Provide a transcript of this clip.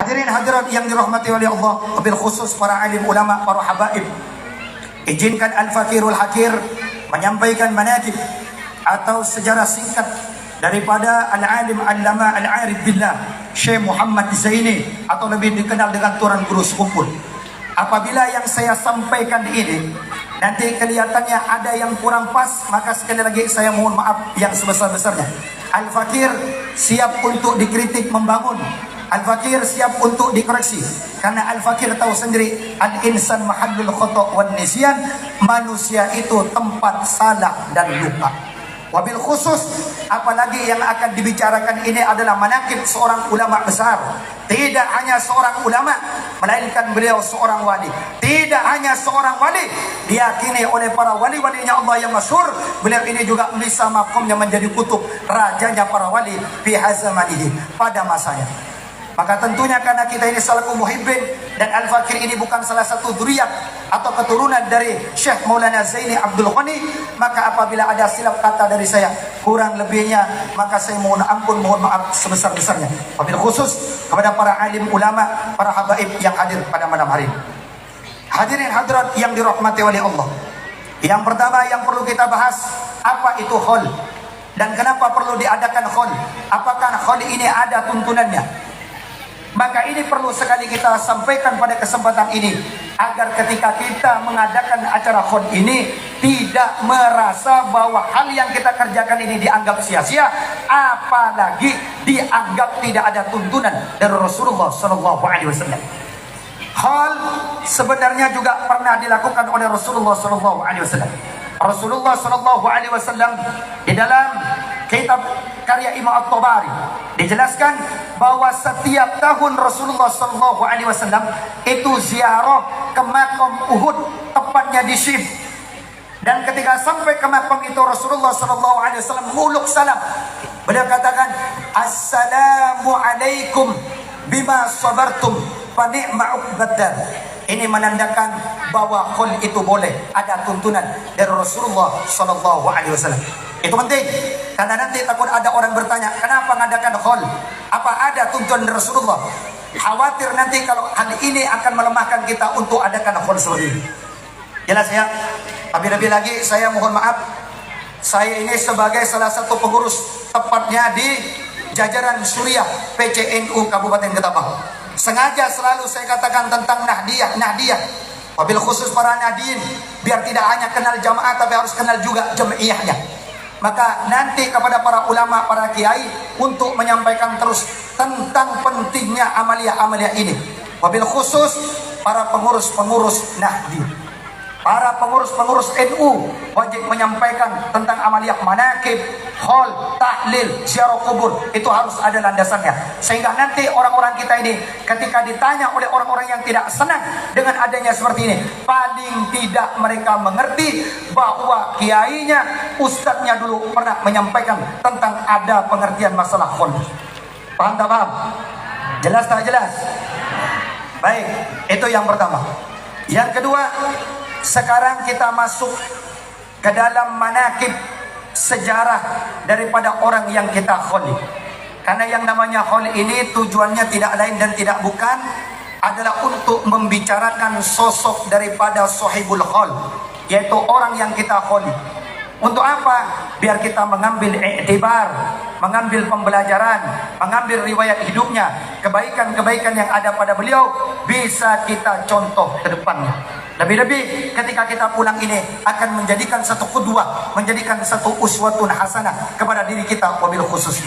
Hadirin hadirat yang dirahmati oleh Allah, wabil khusus para alim ulama, para habaib. Izinkan Al-Fakirul Hakir menyampaikan manaqib atau sejarah singkat daripada Al-Alim Allama Al-Arif Billah Syekh Muhammad Zaini, atau lebih dikenal dengan Tuan Guru Sekumpul. Apabila yang saya sampaikan ini nanti kelihatannya ada yang kurang pas, maka sekali lagi saya mohon maaf yang sebesar-besarnya. Al-Fakir siap untuk dikritik membangun, Al-Fakir siap untuk dikoreksi, karena Al-Fakir tahu sendiri al-insan mahallul khata' wan nisyan, manusia itu tempat salah dan lupa. Wabil khusus apalagi yang akan dibicarakan ini adalah manaqib seorang ulama besar. Tidak hanya seorang ulama, melainkan beliau seorang wali. Tidak hanya seorang wali, diyakini oleh para wali-walinya Allah yang masyhur, beliau ini juga bisa makomnya menjadi kutub, rajanya para wali fi hazamanihi, pada masanya. Maka tentunya karena kita ini selaku muhibbin, dan Al-Fakir ini bukan salah satu dzurriyyah atau keturunan dari Syekh Maulana Zaini Abdul Ghani, maka apabila ada silap kata dari saya, kurang lebihnya maka saya mohon ampun, mohon maaf sebesar-besarnya. Wabil khusus kepada para alim ulama, para habaib yang hadir pada malam hari ini. Hadirin hadirat yang dirahmati oleh Allah. Yang pertama yang perlu kita bahas, apa itu khol dan kenapa perlu diadakan khol? Apakah khol ini ada tuntunannya? Maka ini perlu sekali kita sampaikan pada kesempatan ini, agar ketika kita mengadakan acara khol ini tidak merasa bahwa hal yang kita kerjakan ini dianggap sia-sia, apalagi dianggap tidak ada tuntunan dari Rasulullah SAW. Khol sebenarnya juga pernah dilakukan oleh Rasulullah SAW. Rasulullah SAW di dalam kitab karya Imam At-Tabari dijelaskan bahwa setiap tahun Rasulullah SAW itu ziarah ke makam Uhud, tepatnya di Shib. Dan ketika sampai ke makam itu Rasulullah SAW menguluk salam. Beliau katakan, Assalamu alaikum bima sabartum fa ni'ma uqbaddar. Ini menandakan bahwa khol itu boleh, ada tuntunan dari Rasulullah SAW. Itu penting, karena nanti takut ada orang bertanya, kenapa mengadakan khol? Apa ada tuntunan dari Rasulullah? Khawatir nanti kalau hal ini akan melemahkan kita untuk adakan khol seperti ini. Jelas ya? Lebih-lebih lagi saya mohon maaf, saya ini sebagai salah satu pengurus, tepatnya di jajaran Suriah PCNU Kabupaten Ketapang. Sengaja selalu saya katakan tentang Nahdiyah. Wabil khusus para Nahdiyin, biar tidak hanya kenal jamaah tapi harus kenal juga jamiahnya. Maka nanti kepada para ulama, para kiai untuk menyampaikan terus tentang pentingnya amalia-amalia ini. Wabil khusus para pengurus-pengurus Nahdiyah, para pengurus-pengurus NU wajib menyampaikan tentang amaliyah manaqib, khol, tahlil, ziarah kubur. Itu harus ada landasannya, sehingga nanti orang-orang kita ini ketika ditanya oleh orang-orang yang tidak senang dengan adanya seperti ini, paling tidak mereka mengerti bahwa kiainya, ustadznya dulu pernah menyampaikan tentang ada pengertian masalah khol. Paham tak paham? Jelas tak jelas? Baik, itu yang pertama. Yang kedua, sekarang kita masuk ke dalam manaqib, sejarah daripada orang yang kita kholi. Karena yang namanya kholi ini tujuannya tidak lain dan tidak bukan adalah untuk membicarakan sosok daripada sahibul khol, yaitu orang yang kita kholi. Untuk apa? Biar kita mengambil iktibar, mengambil pembelajaran, mengambil riwayat hidupnya, kebaikan-kebaikan yang ada pada beliau bisa kita contoh ke depannya. Lebih-lebih ketika kita pulang ini akan menjadikan satu qudwah, menjadikan satu uswatun hasanah kepada diri kita wabil khusus.